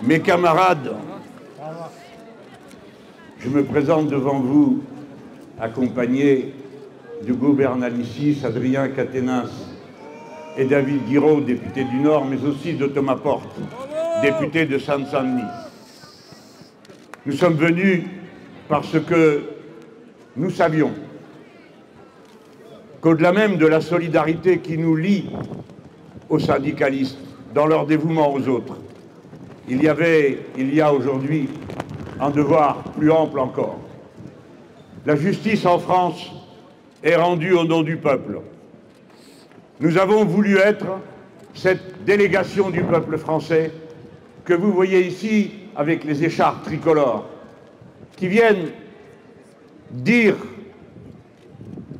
Mes camarades, je me présente devant vous accompagné du gouvernaliciste Adrien Quatennens et David Guiraud, député du Nord, mais aussi de Thomas Porte, député de Seine-Saint-Denis. Nous sommes venus parce que nous savions qu'au-delà même de la solidarité qui nous lie aux syndicalistes dans leur dévouement aux autres, il y a aujourd'hui un devoir plus ample encore. La justice en France est rendue au nom du peuple. Nous avons voulu être cette délégation du peuple français que vous voyez ici avec les écharpes tricolores, qui viennent dire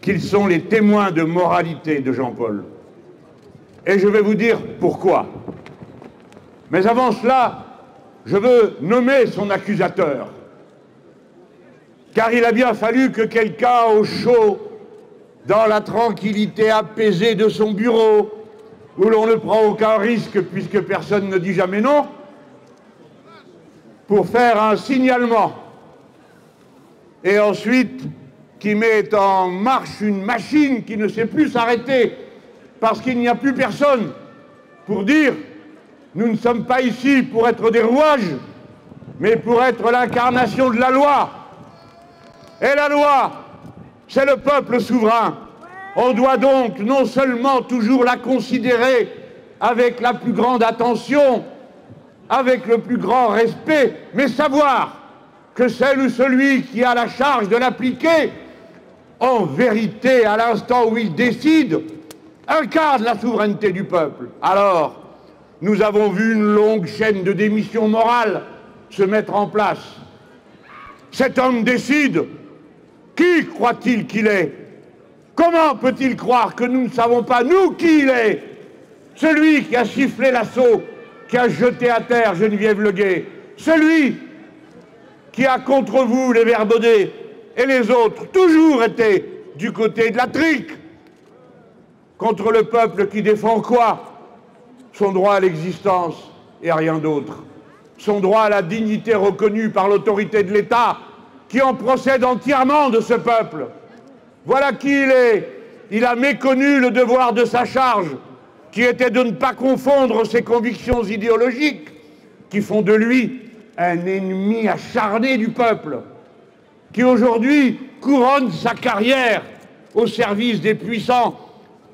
qu'ils sont les témoins de moralité de Jean-Paul. Et je vais vous dire pourquoi. Mais avant cela, je veux nommer son accusateur. Car il a bien fallu que quelqu'un au chaud, dans la tranquillité apaisée de son bureau, où l'on ne prend aucun risque puisque personne ne dit jamais non, pour faire un signalement. Et ensuite, qui met en marche une machine qui ne sait plus s'arrêter, parce qu'il n'y a plus personne pour dire « nous ne sommes pas ici pour être des rouages, mais pour être l'incarnation de la loi ». Et la loi, c'est le peuple souverain. On doit donc non seulement toujours la considérer avec la plus grande attention, avec le plus grand respect, mais savoir que celle ou celui qui a la charge de l'appliquer, en vérité, à l'instant où il décide, incarne la souveraineté du peuple. Alors, nous avons vu une longue chaîne de démissions morales se mettre en place. Cet homme décide. Qui croit-il qu'il est? Comment peut-il croire que nous ne savons pas, nous, qui il est? Celui qui a sifflé l'assaut, qui a jeté à terre Geneviève Leguet, celui qui a contre vous, les Verbaudet et les autres, toujours été du côté de la trique, contre le peuple qui défend quoi? Son droit à l'existence et à rien d'autre. Son droit à la dignité reconnue par l'autorité de l'État, qui en procède entièrement de ce peuple. Voilà qui il est. Il a méconnu le devoir de sa charge, qui était de ne pas confondre ses convictions idéologiques, qui font de lui un ennemi acharné du peuple, qui aujourd'hui couronne sa carrière au service des puissants,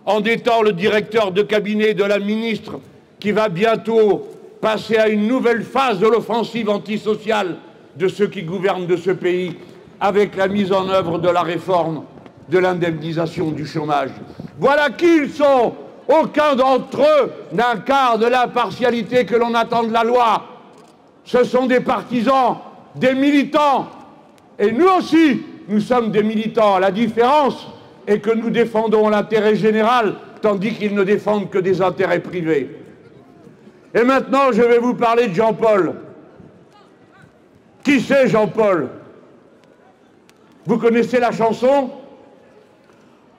en étant le directeur de cabinet de la ministre qui va bientôt passer à une nouvelle phase de l'offensive antisociale de ceux qui gouvernent de ce pays, avec la mise en œuvre de la réforme de l'indemnisation du chômage. Voilà qui ils sont. Aucun d'entre eux n'incarne l'impartialité que l'on attend de la loi. Ce sont des partisans, des militants. Et nous aussi, nous sommes des militants. La différence est que nous défendons l'intérêt général, tandis qu'ils ne défendent que des intérêts privés. Et maintenant, je vais vous parler de Jean-Paul. Qui c'est Jean-Paul? Vous connaissez la chanson?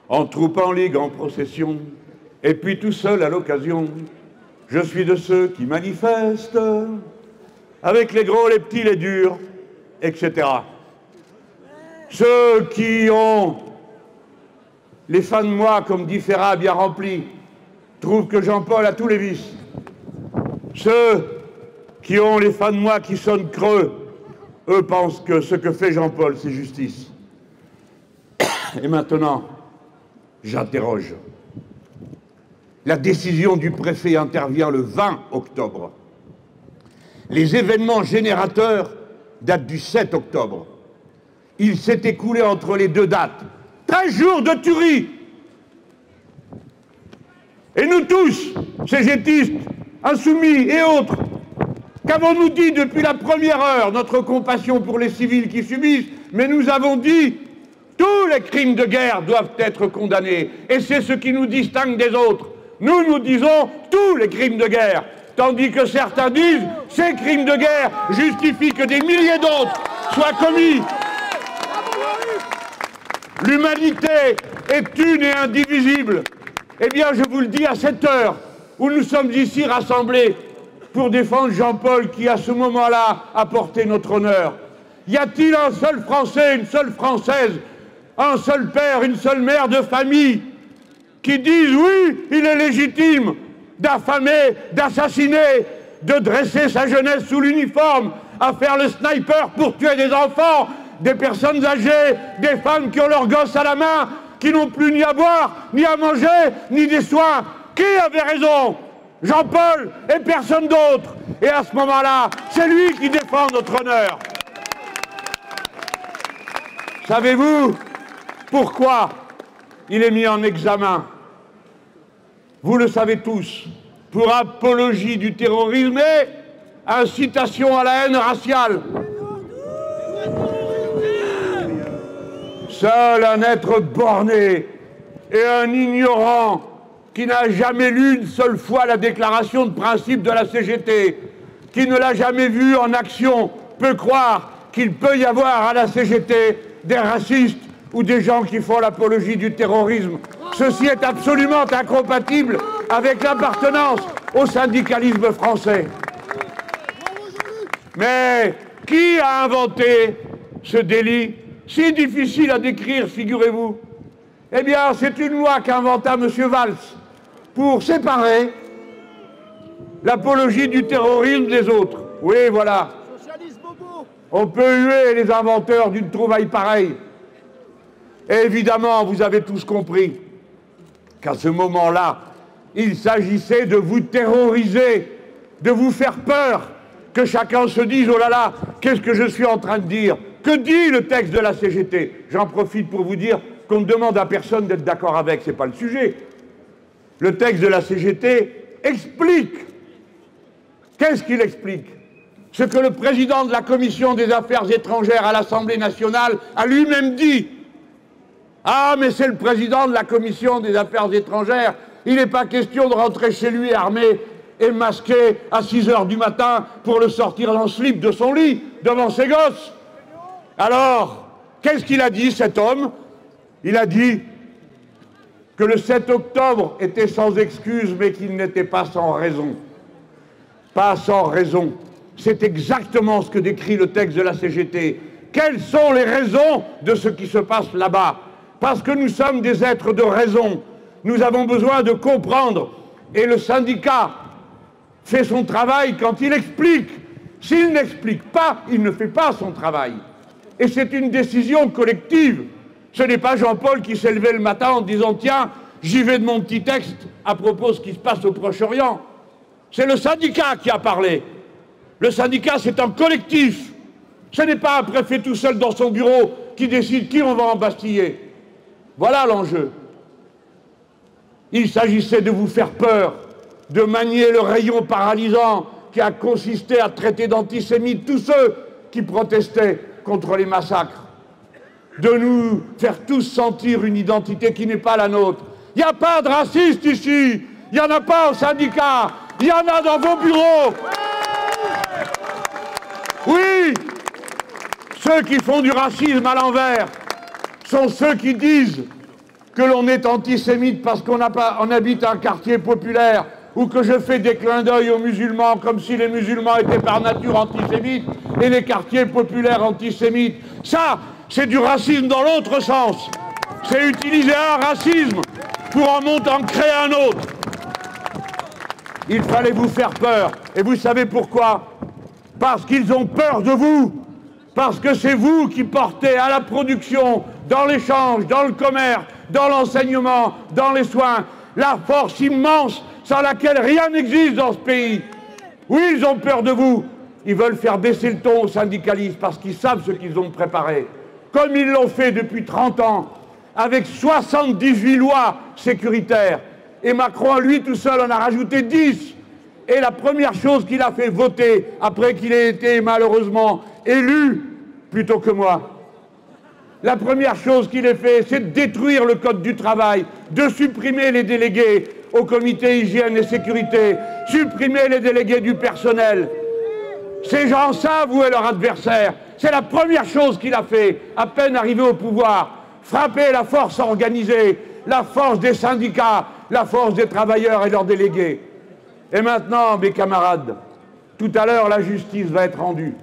En troupe, en ligue, en procession, et puis tout seul à l'occasion, je suis de ceux qui manifestent, avec les gros, les petits, les durs, etc. Ceux qui ont les fins de mois, comme dit Ferrat, bien remplis, trouvent que Jean-Paul a tous les vices. Ceux qui ont les fins de mois qui sonnent creux, eux pensent que ce que fait Jean-Paul, c'est justice. Et maintenant, j'interroge. La décision du préfet intervient le 20 octobre. Les événements générateurs datent du 7 octobre. Il s'est écoulé entre les deux dates 13 jours de tuerie. Et nous tous, cégétistes, insoumis et autres, qu'avons-nous dit depuis la première heure? Notre compassion pour les civils qui subissent, mais nous avons dit tous les crimes de guerre doivent être condamnés. Et c'est ce qui nous distingue des autres. Nous, nous disons tous les crimes de guerre, tandis que certains disent ces crimes de guerre justifient que des milliers d'autres soient commis. L'humanité est une et indivisible. Eh bien, je vous le dis à cette heure où nous sommes ici rassemblés pour défendre Jean-Paul qui, à ce moment-là, a porté notre honneur? Y a-t-il un seul Français, une seule Française, un seul père, une seule mère de famille qui disent oui, il est légitime d'affamer, d'assassiner, de dresser sa jeunesse sous l'uniforme, à faire le sniper pour tuer des enfants, des personnes âgées, des femmes qui ont leurs gosses à la main, qui n'ont plus ni à boire, ni à manger, ni des soins? Qui avait raison? Jean-Paul et personne d'autre. Et à ce moment-là, c'est lui qui défend notre honneur. Savez-vous pourquoi il est mis en examen? Vous le savez tous, pour apologie du terrorisme et incitation à la haine raciale. Seul un être borné et un ignorant qui n'a jamais lu une seule fois la déclaration de principe de la CGT, qui ne l'a jamais vue en action, peut croire qu'il peut y avoir à la CGT des racistes ou des gens qui font l'apologie du terrorisme. Ceci est absolument incompatible avec l'appartenance au syndicalisme français. Mais qui a inventé ce délit si difficile à décrire, figurez-vous? Eh bien, c'est une loi qu'inventa M. Valls pour séparer l'apologie du terrorisme des autres. Oui, voilà. On peut huer les inventeurs d'une trouvaille pareille. Et évidemment, vous avez tous compris qu'à ce moment-là, il s'agissait de vous terroriser, de vous faire peur, que chacun se dise « Oh là là, qu'est-ce que je suis en train de dire ?» Que dit le texte de la CGT? J'en profite pour vous dire qu'on ne demande à personne d'être d'accord avec, ce n'est pas le sujet. Le texte de la CGT explique. Qu'est-ce qu'il explique? Ce que le président de la Commission des Affaires étrangères à l'Assemblée nationale a lui-même dit. Ah, mais c'est le président de la Commission des Affaires étrangères. Il n'est pas question de rentrer chez lui armé et masqué à 6 h du matin pour le sortir en slip de son lit devant ses gosses. Alors, qu'est-ce qu'il a dit, cet homme? Il a dit que le 7 octobre était sans excuse, mais qu'il n'était pas sans raison. Pas sans raison. C'est exactement ce que décrit le texte de la CGT. Quelles sont les raisons de ce qui se passe là-bas? Parce que nous sommes des êtres de raison. Nous avons besoin de comprendre. Et le syndicat fait son travail quand il explique. S'il n'explique pas, il ne fait pas son travail. Et c'est une décision collective. Ce n'est pas Jean-Paul qui s'est levé le matin en disant « Tiens, j'y vais de mon petit texte à propos de ce qui se passe au Proche-Orient ». C'est le syndicat qui a parlé. Le syndicat, c'est un collectif. Ce n'est pas un préfet tout seul dans son bureau qui décide qui on va embastiller. Voilà l'enjeu. Il s'agissait de vous faire peur, de manier le rayon paralysant qui a consisté à traiter d'antisémites tous ceux qui protestaient contre les massacres, de nous faire tous sentir une identité qui n'est pas la nôtre. Il n'y a pas de racistes ici, il n'y en a pas au syndicat, il y en a dans vos bureaux. Oui, ceux qui font du racisme à l'envers sont ceux qui disent que l'on est antisémite parce qu'on habite un quartier populaire, ou que je fais des clins d'œil aux musulmans comme si les musulmans étaient par nature antisémites et les quartiers populaires antisémites. Ça, c'est du racisme dans l'autre sens. C'est utiliser un racisme pour en créer un autre. Il fallait vous faire peur. Et vous savez pourquoi? Parce qu'ils ont peur de vous. Parce que c'est vous qui portez à la production, dans l'échange, dans le commerce, dans l'enseignement, dans les soins, la force immense sans laquelle rien n'existe dans ce pays. Oui, ils ont peur de vous. Ils veulent faire baisser le ton aux syndicalistes parce qu'ils savent ce qu'ils ont préparé. Comme ils l'ont fait depuis 30 ans, avec 78 lois sécuritaires. Et Macron, lui, tout seul, en a rajouté 10. Et la première chose qu'il a fait voter, après qu'il ait été malheureusement élu, plutôt que moi, la première chose qu'il ait fait, c'est de détruire le Code du travail, de supprimer les délégués au comité hygiène et sécurité, supprimer les délégués du personnel. Ces gens savent où est leur adversaire. C'est la première chose qu'il a fait, à peine arrivé au pouvoir. Frapper la force organisée, la force des syndicats, la force des travailleurs et leurs délégués. Et maintenant, mes camarades, Tout à l'heure, la justice va être rendue.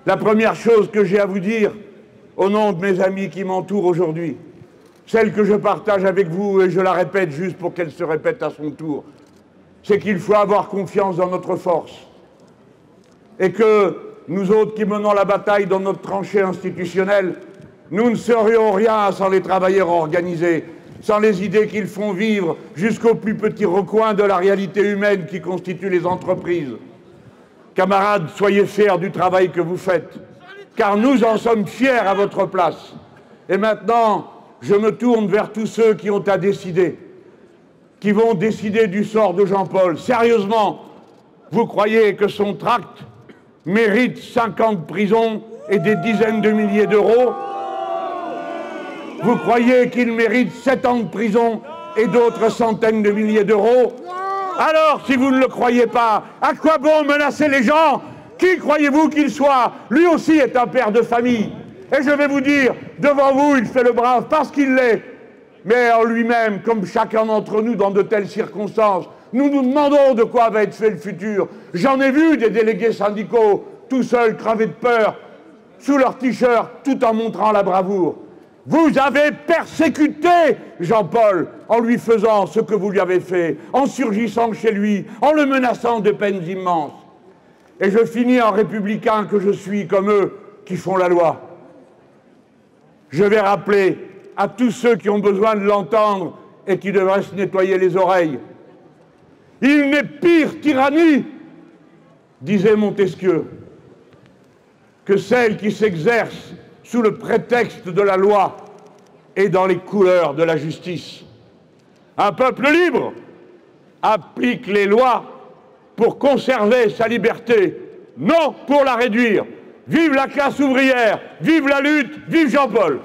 La première chose que j'ai à vous dire, au nom de mes amis qui m'entourent aujourd'hui, celle que je partage avec vous, et je la répète juste pour qu'elle se répète à son tour, c'est qu'il faut avoir confiance dans notre force. Et que nous autres qui menons la bataille dans notre tranchée institutionnelle, nous ne serions rien sans les travailleurs organisés, sans les idées qu'ils font vivre jusqu'au plus petit recoin de la réalité humaine qui constitue les entreprises. Camarades, soyez fiers du travail que vous faites, car nous en sommes fiers à votre place. Et maintenant, je me tourne vers tous ceux qui ont à décider, qui vont décider du sort de Jean-Paul. Sérieusement, vous croyez que son tract mérite 5 ans de prison et des dizaines de milliers d'euros? Vous croyez qu'il mérite 7 ans de prison et d'autres centaines de milliers d'euros? Alors, si vous ne le croyez pas, à quoi bon menacer les gens? Qui croyez-vous qu'il soit? Lui aussi est un père de famille. Et je vais vous dire, devant vous, il fait le brave parce qu'il l'est. Mais en lui-même, comme chacun d'entre nous dans de telles circonstances, nous nous demandons de quoi va être fait le futur. J'en ai vu des délégués syndicaux, tout seuls, crevés de peur, sous leur t-shirt, tout en montrant la bravoure. Vous avez persécuté Jean-Paul en lui faisant ce que vous lui avez fait, en surgissant chez lui, en le menaçant de peines immenses. Et je finis en républicain que je suis, comme eux, qui font la loi. Je vais rappeler à tous ceux qui ont besoin de l'entendre et qui devraient se nettoyer les oreilles. Il n'est pire tyrannie, disait Montesquieu, que celle qui s'exerce sous le prétexte de la loi et dans les couleurs de la justice. Un peuple libre applique les lois pour conserver sa liberté, non pour la réduire. Vive la classe ouvrière, vive la lutte, vive Jean-Paul!